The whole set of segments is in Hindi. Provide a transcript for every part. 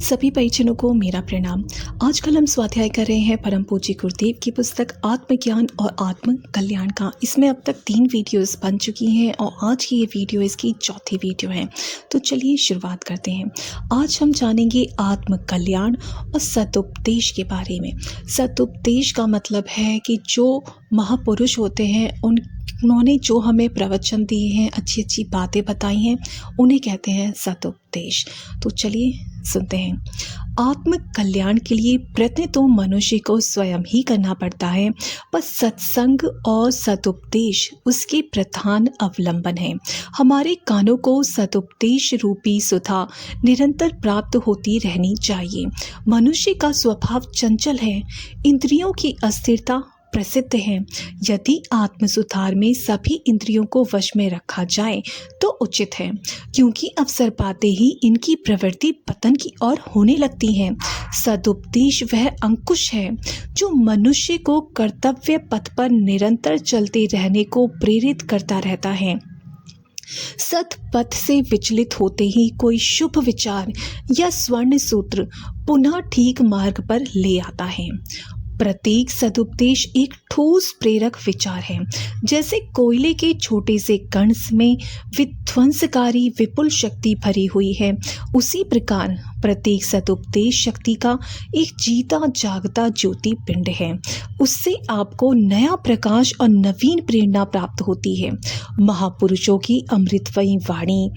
सभी परिजनों को मेरा प्रणाम। आजकल हम स्वाध्याय कर रहे हैं परम पूज्य गुरुदेव की पुस्तक आत्मज्ञान और आत्म कल्याण का। इसमें अब तक 3 वीडियोस बन चुकी हैं और आज की ये वीडियो इसकी चौथी वीडियो है। तो चलिए शुरुआत करते हैं। आज हम जानेंगे आत्म कल्याण और सदुपदेश के बारे में। सदुपदेश का मतलब है कि जो महापुरुष होते हैं उन्होंने जो हमें प्रवचन दिए हैं, अच्छी अच्छी बातें बताई हैं, उन्हें कहते हैं सदुपदेश। तो चलिए सुनते हैं। आत्म कल्याण के लिए प्रयत्न तो मनुष्य को स्वयं ही करना पड़ता है, पर सत्संग और सदुपदेश उसके प्रधान अवलंबन है। हमारे कानों को सदुपदेश रूपी सुधा निरंतर प्राप्त होती रहनी चाहिए। मनुष्य का स्वभाव चंचल है, इंद्रियों की अस्थिरता प्रसिद्ध है। यदि आत्म सुधार में सभी इंद्रियों को वश में रखा जाए तो उचित है, क्योंकि अवसर पाते ही इनकी प्रवृत्ति पतन की ओर होने लगती है। सदुपदेश वह अंकुश है जो मनुष्य को कर्तव्य पथ पर निरंतर चलते रहने को प्रेरित करता रहता है। सत पथ से विचलित होते ही कोई शुभ विचार या स्वर्ण सूत्र पुनः ठीक मार्ग पर ले आता है। प्रत्येक सदुपदेश एक ठोस प्रेरक विचार है। जैसे कोयले के छोटे से कण में विध्वंसकारी विपुल शक्ति भरी हुई है, उसी प्रकार प्रत्येक सदुपदेश शक्ति का एक जीता जागता ज्योति पिंड है। उससे आपको नया प्रकाश और नवीन प्रेरणा प्राप्त होती है। महापुरुषों की अमृतमयी वाणी,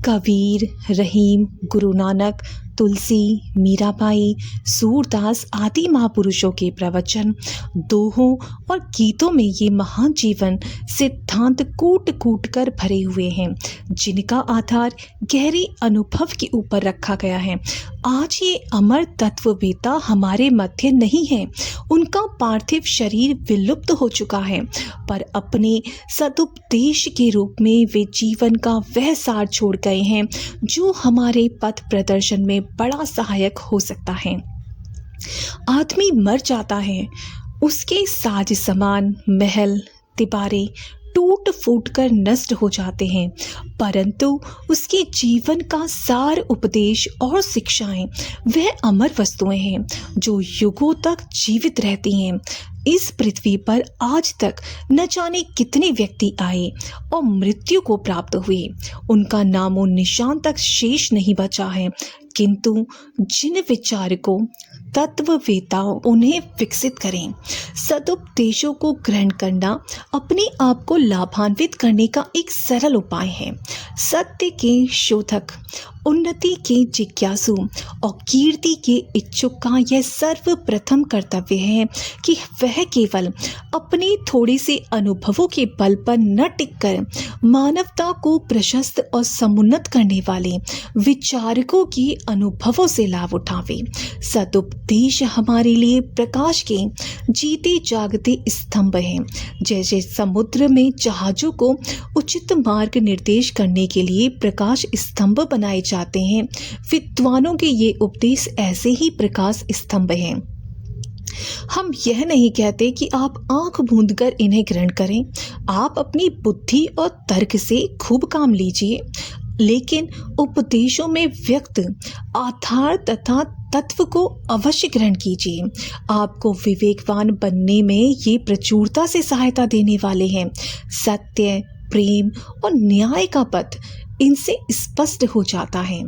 कबीर, रहीम, गुरु नानक, तुलसी, मीराबाई, सूरदास आदि महापुरुषों के प्रवचन, दोहों और गीतों में ये महान जीवन सिद्धांत कूट कूट कर भरे हुए हैं, जिनका आधार गहरे अनुभव के ऊपर रखा गया है। आज ये अमर तत्ववेता हमारे मध्य नहीं है, उनका पार्थिव शरीर विलुप्त हो चुका है, पर अपने सदुपदेश के रूप में वे जीवन का वह सार छोड़ गए हैं जो हमारे पथ प्रदर्शन में बड़ा सहायक हो सकता है। आदमी मर जाता है, उसके साज समान महल दीवारें टूट फूट कर नष्ट हो जाते हैं, परंतु उसके जीवन का सार उपदेश और शिक्षाएं वह अमर वस्तुएं हैं जो युगों तक जीवित रहती हैं। इस पृथ्वी पर आज तक न जाने कितने व्यक्ति आए और मृत्यु को प्राप्त हुए, उनका नामो निशान तक शेष नहीं बचा है, किंतु जिन विचारकों तत्ववेताओं उन्हें विकसित करें। सदुपदेशों को ग्रहण करना अपने आप को लाभान्वित करने का एक सरल उपाय है। सत्य के शोधक, उन्नति के जिज्ञासु और कीर्ति के इच्छुक का यह सर्वप्रथम कर्तव्य है कि वह केवल अपने थोड़े से अनुभवों के बल पर न टिककर मानवता को प्रशस्त और समुन्नत करने वाले विचारकों के अनुभवों से लाभ उठावे। सदुपदेश हमारे लिए प्रकाश के जीते जागते स्तंभ हैं। जैसे समुद्र में जहाजों को उचित मार्ग निर्देश करने के लिए प्रकाश स्तंभ बनाए जाते हैं, विद्वानों के ये उपदेश ऐसे ही प्रकाश स्तंभ हैं। हम यह नहीं कहते कि आप आंख मूंद कर इन्हें ग्रहण करें, आप अपनी बुद्धि और तर्क से खूब काम लीजिए, लेकिन उपदेशों में व्यक्त आधार तथा तत्व को अवश्य ग्रहण कीजिए। आपको विवेकवान बनने में ये प्रचुरता से सहायता देने वाले हैं। सत्य, प्रेम और न्याय का पथ इनसे स्पष्ट हो जाता है।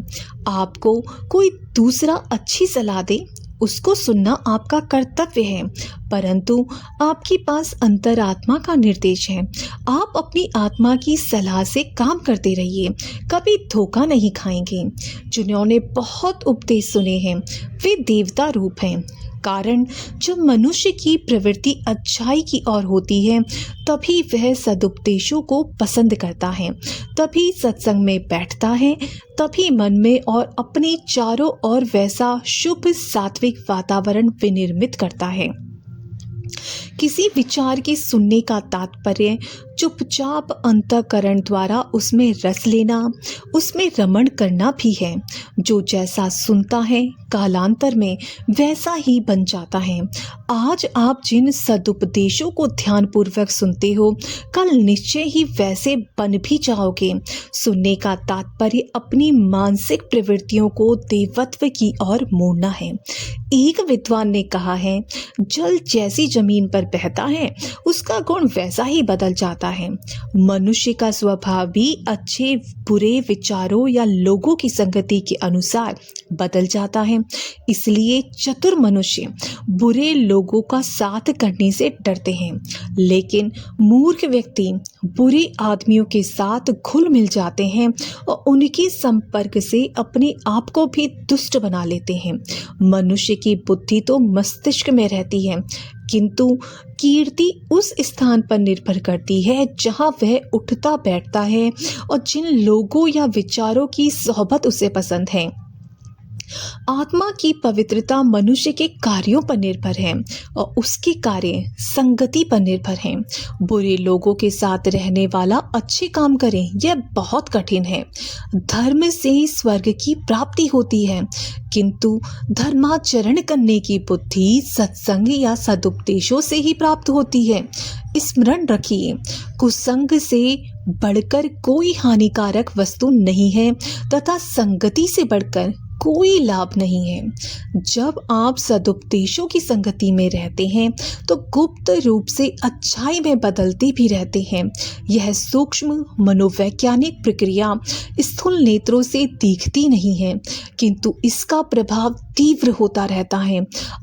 आपको कोई दूसरा अच्छी सलाह दे, उसको सुनना आपका कर्तव्य है, परंतु आपके पास अंतरात्मा का निर्देश है। आप अपनी आत्मा की सलाह से काम करते रहिए, कभी धोखा नहीं खाएंगे। जिन्होंने बहुत उपदेश सुने हैं वे देवता रूप हैं, कारण जब मनुष्य की प्रवृत्ति अच्छाई की ओर होती है तभी वह सदुपदेशों को पसंद करता है, तभी सत्संग में बैठता है, तभी मन में और अपने चारों ओर वैसा शुभ सात्विक वातावरण विनिर्मित करता है। किसी विचार के सुनने का तात्पर्य चुपचाप अंतःकरण द्वारा उसमें रस लेना, उसमें रमण करना भी है। जो जैसा सुनता है कालांतर में वैसा ही बन जाता है। आज आप जिन सदुपदेशों को ध्यानपूर्वक सुनते हो, कल निश्चय ही वैसे बन भी जाओगे। सुनने का तात्पर्य अपनी मानसिक प्रवृत्तियों को देवत्व की ओर मोड़ना है। एक विद्वान ने कहा है, जल जैसी जमीन पर बहता है उसका गुण वैसा ही बदल जाता है। मनुष्य का स्वभाव भी अच्छे बुरे विचारों या लोगों की संगति के अनुसार बदल जाता है। इसलिए चतुर मनुष्य बुरे लोगों का साथ करने से डरते हैं, लेकिन मूर्ख व्यक्ति बुरे आदमियों के साथ घुल मिल जाते हैं और उनके संपर्क से अपने आप को भी दुष्ट बना लेते हैं। मनुष्य की बुद्धि तो मस्तिष्क में रहती है, किंतु कीर्ति उस स्थान पर निर्भर करती है जहां वह उठता बैठता है और जिन लोगों या विचारों की सोहबत उसे पसंद है। आत्मा की पवित्रता मनुष्य के कार्यों पर निर्भर है और उसके कार्य संगति पर निर्भर हैं। बुरे लोगों के साथ रहने वाला अच्छे काम करे, यह बहुत कठिन है। धर्म से स्वर्ग की प्राप्ति होती है, किंतु धर्माचरण करने की बुद्धि सत्संग या सदुपदेशों से ही प्राप्त होती है। स्मरण रखिए, कुसंग से बढ़कर कोई हानिकारक वस्तु नहीं है तथा संगति से बढ़कर कोई लाभ नहीं है। जब आप सदुपदेशों की संगति में रहते हैं तो गुप्त रूप से अच्छाई में बदलते भी रहते हैं। यह सूक्ष्म मनोवैज्ञानिक प्रक्रिया स्थूल नेत्रों से दिखती नहीं है, किंतु इसका प्रभाव तीव्र होता रहता है।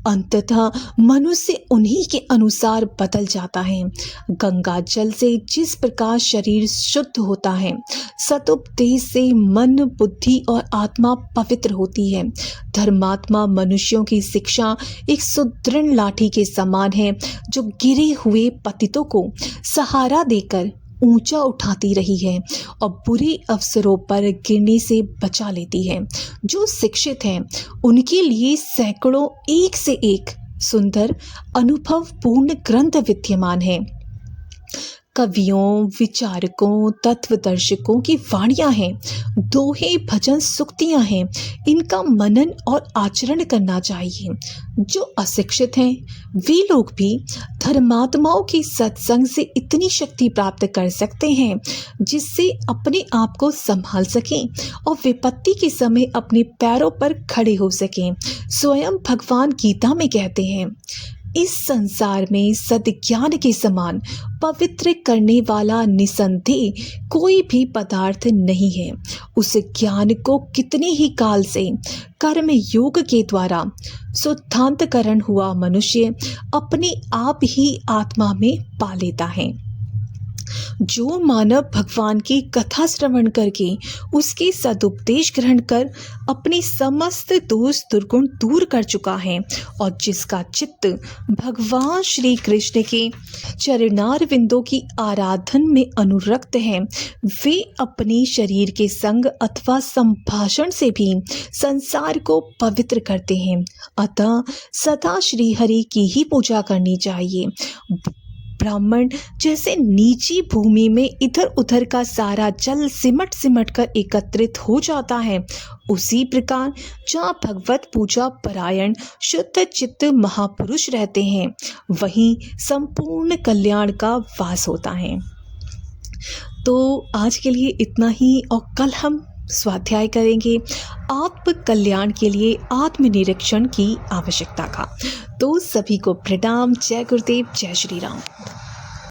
अंततः मनुष्य उन्हीं के अनुसार बदल जाता है। गंगा जल से जिस प्रकार शरीर शुद्ध होता है, सदुपदेश से मन, बुद्धि और आत्मा पवित्र होती है। धर्मात्मा मनुष्यों की शिक्षा एक सुदृढ़ लाठी के समान है, जो गिरे हुए पतितों को सहारा देकर ऊंचा उठाती रही है और बुरे अवसरों पर गिरने से बचा लेती है। जो शिक्षित हैं उनके लिए सैकड़ों एक से एक सुंदर अनुभवपूर्ण ग्रंथ विद्यमान है। कवियों, विचारकों, तत्वदर्शकों की वाणियां हैं, दोहे, भजन, सुक्तियां हैं। इनका मनन और आचरण करना चाहिए। जो अशिक्षित हैं वे लोग भी धर्मात्माओं के सत्संग से इतनी शक्ति प्राप्त कर सकते हैं जिससे अपने आप को संभाल सकें और विपत्ति के समय अपने पैरों पर खड़े हो सकें। स्वयं भगवान गीता में कहते हैं, इस संसार में सद्ज्ञान के समान पवित्र करने वाला निसंदेह कोई भी पदार्थ नहीं है। उस ज्ञान को कितने ही काल से कर्म योग के द्वारा शुद्धांतकरण हुआ मनुष्य अपने आप ही आत्मा में पा लेता है। जो मानव भगवान की कथा श्रवण करके उसके सदुपदेश ग्रहण कर अपने समस्त दोष दुर्गुण दूर कर चुका है और जिसका चित्त भगवान श्री कृष्ण के चरणारविंदों की आराधन में अनुरक्त है, वे अपने शरीर के संग अथवा संभाषण से भी संसार को पवित्र करते हैं। अतः सदा श्री हरि की ही पूजा करनी चाहिए। ब्राह्मण जैसे नीची भूमि में इधर उधर का सारा जल सिमट सिमट कर एकत्रित हो जाता है, उसी प्रकार जहाँ भगवत पूजा परायण शुद्ध चित्त महापुरुष रहते हैं, वहीं संपूर्ण कल्याण का वास होता है। तो आज के लिए इतना ही और कल हम स्वाध्याय करेंगे आत्म कल्याण के लिए आत्मनिरीक्षण की आवश्यकता का। तो सभी को प्रणाम। जय गुरुदेव, जय श्री राम।